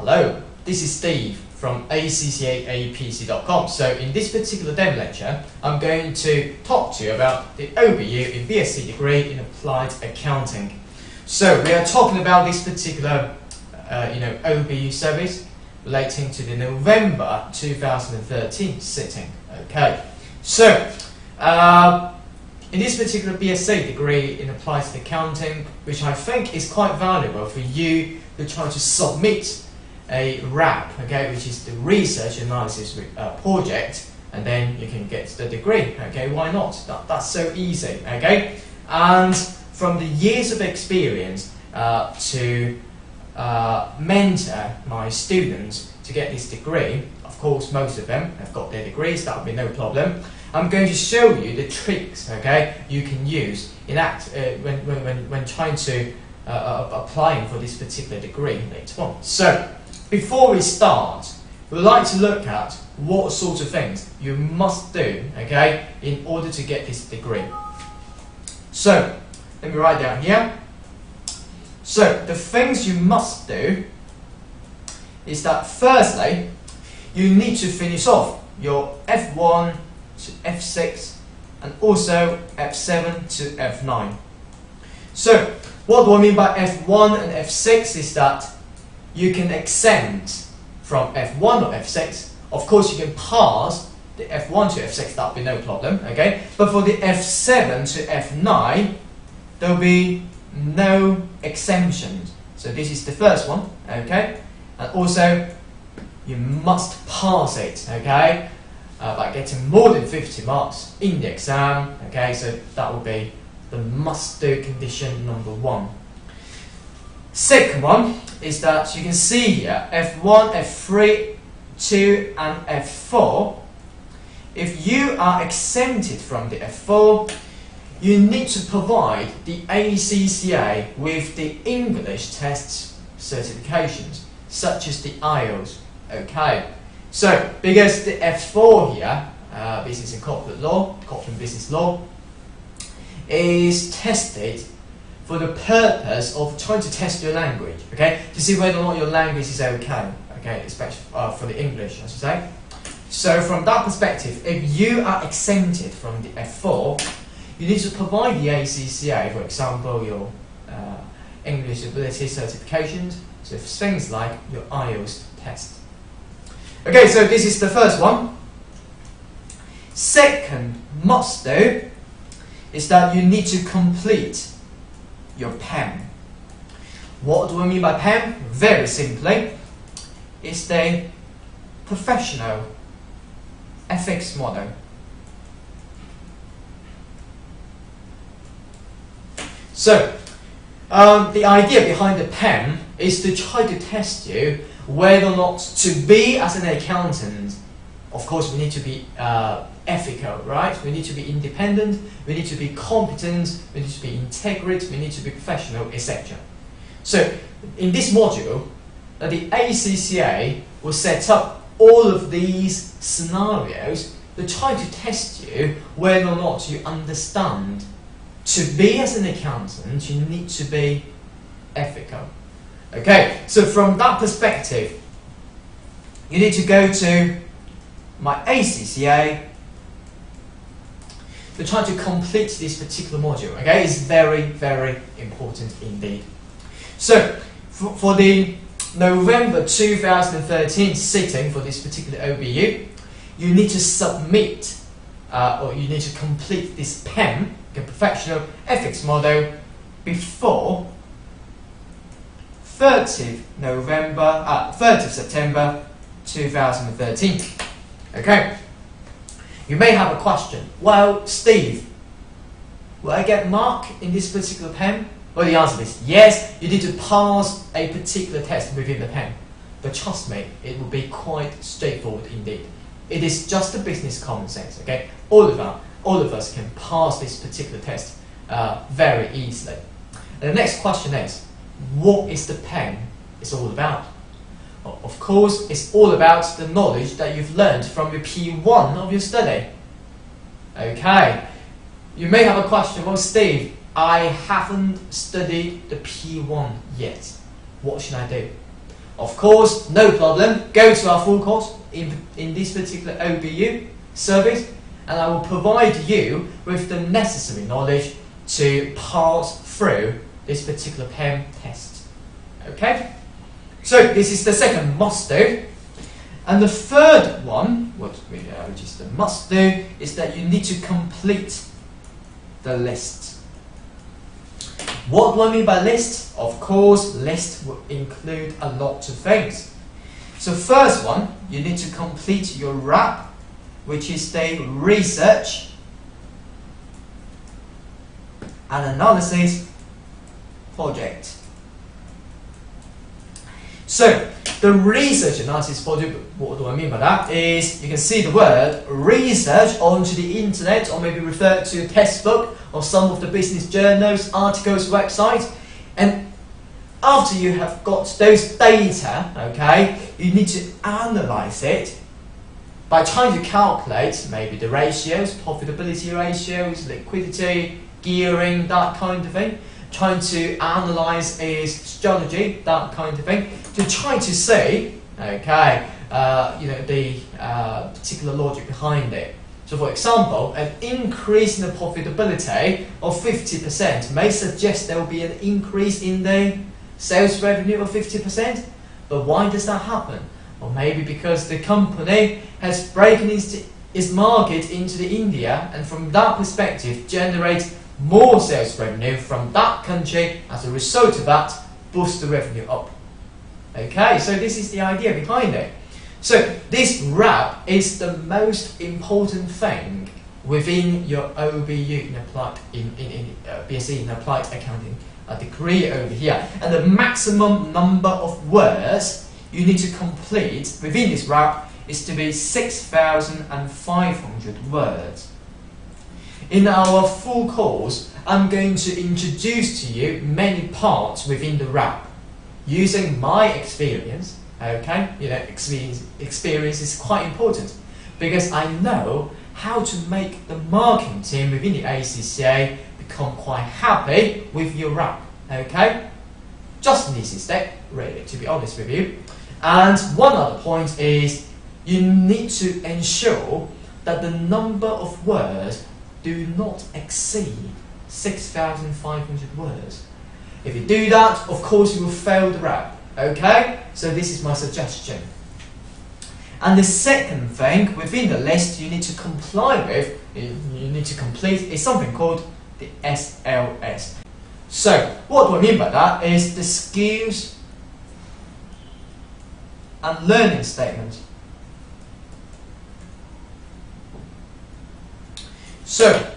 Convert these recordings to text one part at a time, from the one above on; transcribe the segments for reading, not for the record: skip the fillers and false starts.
Hello, this is Steve from ACCA So in this particular demo lecture, I'm going to talk to you about the OBU in BSc degree in Applied Accounting. So we are talking about this particular OBU service relating to the November 2013 sitting. Okay, so in this particular BSc degree in Applied Accounting, which I think is quite valuable for you to try to submit a RAP, okay, which is the research analysis project, and then you can get the degree. Okay, why not? That's so easy. Okay, and from the years of experience to mentor my students to get this degree, of course most of them have got their degrees, that would be no problem. I'm going to show you the tricks, okay, you can use in when trying to applying for this particular degree later on. So before we start, we'd like to look at what sort of things you must do, okay, in order to get this degree. So let me write down here. So the things you must do is that firstly, you need to finish off your F1 to F6 and also F7 to F9. So what do I mean by F1 and F6 is that you can exempt from F1 or F6. Of course you can pass the F1 to F6, that will be no problem, okay? But for the F7 to F9, there will be no exemptions. So this is the first one, okay? And also, you must pass it, okay? By getting more than 50 marks in the exam, okay? So that will be the must-do condition number 1. Second one is that you can see here F1, F3, 2 and F4. If you are exempted from the F4, you need to provide the ACCA with the English test certifications, such as the IELTS. Okay, so because the F4 here, Business and Corporate Law, Corporate Business Law, is tested for the purpose of trying to test your language, okay, to see whether or not your language is okay, especially for the English, I should say. So from that perspective, if you are exempted from the F4, you need to provide the ACCA, for example, your English ability certifications, so things like your IELTS test. Okay, so this is the first one. Second must do is that you need to complete your PEM. What do I mean by PEM? Very simply, it's the professional ethics model. So, the idea behind the PEM is to try to test you whether or not to be as an accountant. Of course, we need to be ethical, right? We need to be independent, we need to be competent, we need to be integrate, we need to be professional, etc. So, in this module, the ACCA will set up all of these scenarios to try to test you whether or not you understand. To be as an accountant, you need to be ethical. Okay, so from that perspective, you need to go to my ACCA to try to complete this particular module. Okay, it's very, very important indeed. So, for the November 2013 sitting for this particular OBU, you need to submit or you need to complete this PEM, the Professional Ethics Model, before 30th September 2013. Okay. You may have a question. Well, Steve, will I get mark in this particular PEM? Well, the answer is yes. You need to pass a particular test within the PEM. But trust me, it will be quite straightforward indeed. It is just a business common sense. Okay, all of us can pass this particular test very easily. And the next question is, what is the PEM is all about? Well, of course, it's all about the knowledge that you've learned from your P1 of your study. Okay, you may have a question. Well, Steve, I haven't studied the P1 yet. What should I do? of course, no problem, go to our full course in this particular OBU service, and I will provide you with the necessary knowledge to pass through this particular PEM test. Okay? So this is the second must do. And the third one, which is the must do, is that you need to complete the list. What do I mean by list? Of course, list will include a lot of things. So first one, you need to complete your RAP, which is the research and analysis project. So the research analysis project, what do I mean by that? Is you can see the word research onto the internet, or maybe refer to a textbook or some of the business journals, articles, websites, and after you have got those data, okay, you need to analyze it by trying to calculate maybe the ratios, profitability ratios, liquidity, gearing, that kind of thing. Trying to analyze its strategy, that kind of thing, to try to see, okay, the particular logic behind it. So, for example, an increase in the profitability of 50% may suggest there will be an increase in the sales revenue of 50%. But why does that happen? Well, maybe because the company has broken its market into the India, and from that perspective, generates more sales revenue from that country. As a result of that, boost the revenue up. Okay, so this is the idea behind it. So this RAP is the most important thing within your OBU in applied BSc in applied accounting degree over here, and the maximum number of words you need to complete within this RAP is to be 6,500 words. In our full course, I'm going to introduce to you many parts within the RAP using my experience. Okay, experience is quite important because I know how to make the marketing team within the ACCA become quite happy with your RAP. Okay, just an easy step, really, to be honest with you. And one other point is you need to ensure that the number of words do not exceed 6,500 words. If you do that, of course you will fail the RAP. Okay? So this is my suggestion. And the second thing within the list you need to comply with, you need to complete, is something called the SLS. So what do I mean by that is the skills and learning statement. So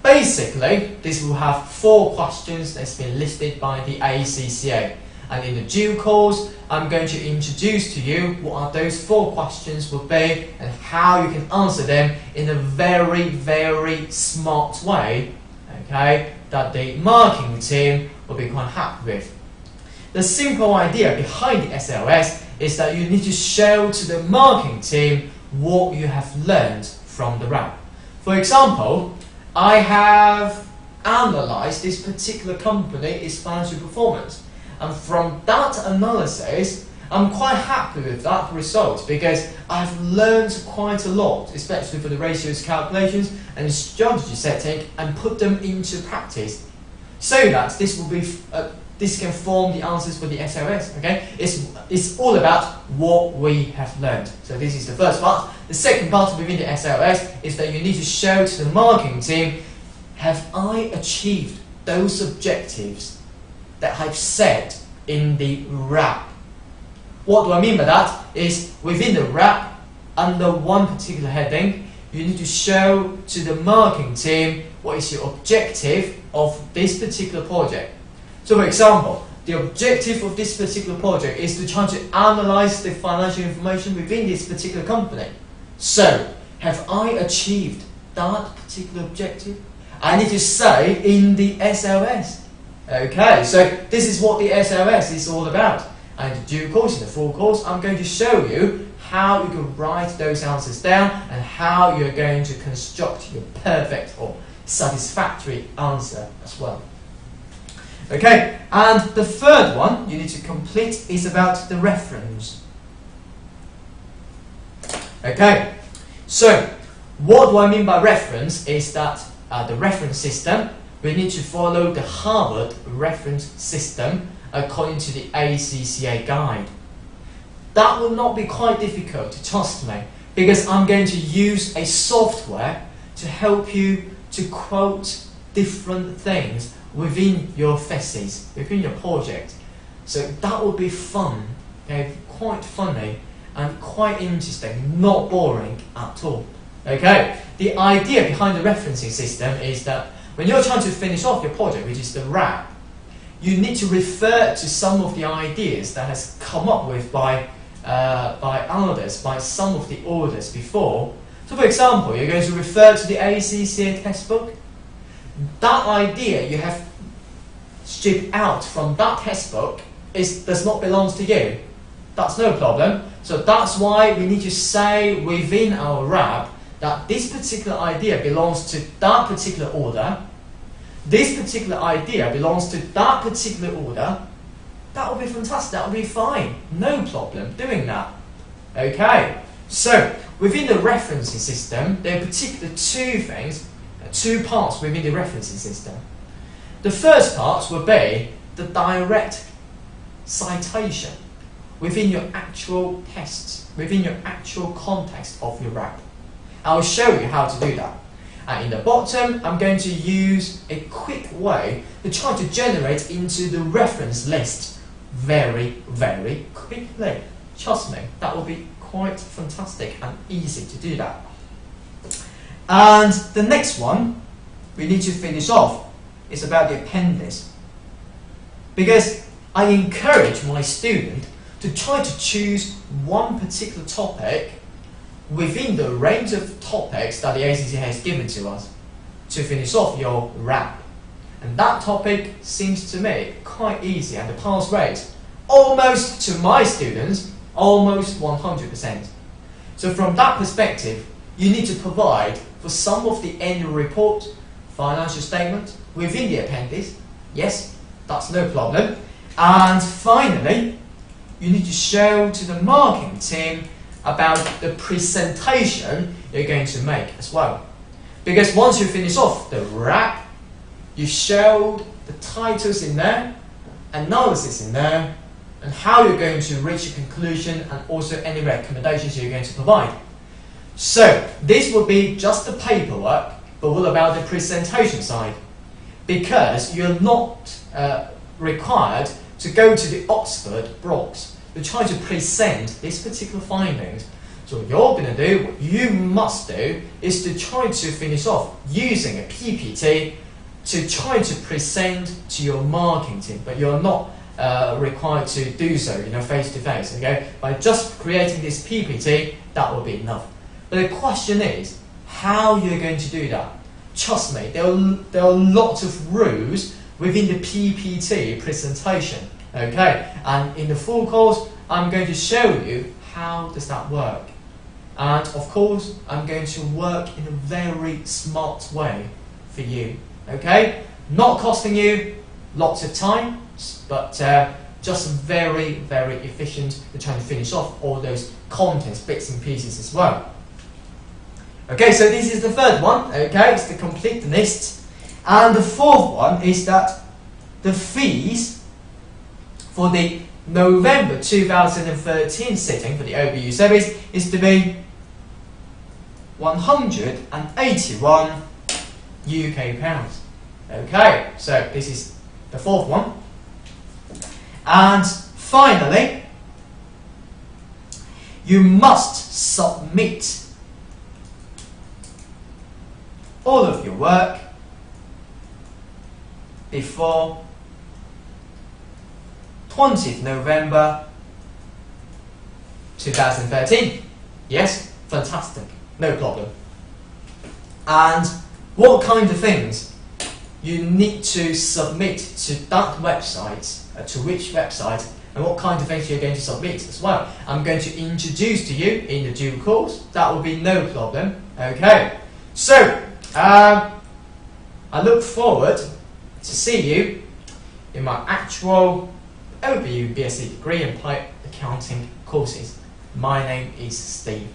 basically, this will have 4 questions that's been listed by the ACCA. And in the due course, I'm going to introduce to you what are those 4 questions will be and how you can answer them in a very, very smart way, okay, that the marketing team will be quite happy with. The simple idea behind the SLS is that you need to show to the marketing team what you have learned from the RAP. For example, I have analysed this particular company, its financial performance, and from that analysis, I'm quite happy with that result because I've learned quite a lot, especially for the ratios calculations and strategy setting, and put them into practice, so that this will be this can form the answers for the SLS. Okay, it's all about what we have learned. So this is the first part. The second part within the SLS is that you need to show to the marketing team, have I achieved those objectives that I've set in the RAP? What do I mean by that? Is within the RAP, under one particular heading, you need to show to the marketing team what is your objective of this particular project. So for example, the objective of this particular project is to try to analyze the financial information within this particular company. So, have I achieved that particular objective? I need to say in the SLS. Okay, so this is what the SLS is all about. And in due course, in the full course, I'm going to show you how you can write those answers down and how you're going to construct your perfect or satisfactory answer as well. Okay, and the third one you need to complete is about the reference. Okay, so what do I mean by reference is that the reference system, we need to follow the Harvard reference system according to the ACCA guide. That will not be quite difficult, trust me, because I'm going to use a software to help you to quote different things within your thesis, within your project. So that will be fun, okay? Quite funny and quite interesting, not boring at all. Okay, the idea behind the referencing system is that when you're trying to finish off your project, which is the wrap, you need to refer to some of the ideas that has come up with by others, by some of the authors before. So for example, you're going to refer to the ACCA textbook. That idea you have stripped out from that textbook does not belong to you. That's no problem. So that's why we need to say within our wrap that this particular idea belongs to that particular order. This particular idea belongs to that particular order. That will be fantastic. That will be fine. No problem doing that. Okay. So within the referencing system, there are particularly two parts within the referencing system. The first part will be the direct citation within your actual tests, within your actual context of your wrap. I'll show you how to do that. And in the bottom, I'm going to use a quick way to try to generate into the reference list very, very quickly. Trust me, that will be quite fantastic and easy to do that. And the next one we need to finish off is about the appendix. Because I encourage my student to try to choose one particular topic within the range of topics that the ACCA has given to us to finish off your wrap. And that topic seems to me quite easy, and the pass rate, almost to my students, almost 100%. So from that perspective, you need to provide for some of the annual report, financial statement within the appendix. Yes, that's no problem. And finally, you need to show to the marketing team about the presentation you're going to make as well. Because once you finish off the wrap, you showed the titles in there, analysis in there, and how you're going to reach a conclusion, and also any recommendations you're going to provide. So this will be just the paperwork, but what about the presentation side? Because you're not required to go to the Oxford blocks to try to present these particular findings. So what you're going to do, what you must do, is to try to finish off using a PPT to try to present to your marketing team, but you're not required to do so, face to face. Okay, by just creating this PPT, that will be enough. But the question is, how you're going to do that? Trust me, there are lots of rules within the PPT presentation. Okay, and in the full course, I'm going to show you how does that work. And of course, I'm going to work in a very smart way for you. Okay, not costing you lots of time, but just very, very efficient to try to finish off all those contents, bits and pieces as well. Okay, so this is the third one. Okay, it's the complete list. And the fourth one is that the fees for the November 2013 sitting for the OBU series is to be £181 UK. Okay, so this is the fourth one. And finally, you must submit all of your work before 20th November 2013. Yes, fantastic, no problem. And what kind of things you need to submit to that website, to which website, and what kind of things you're going to submit as well. I'm going to introduce to you in the due course. That will be no problem. Okay, so I look forward to see you in my actual OBU BSc degree in applied accounting courses. My name is Steve.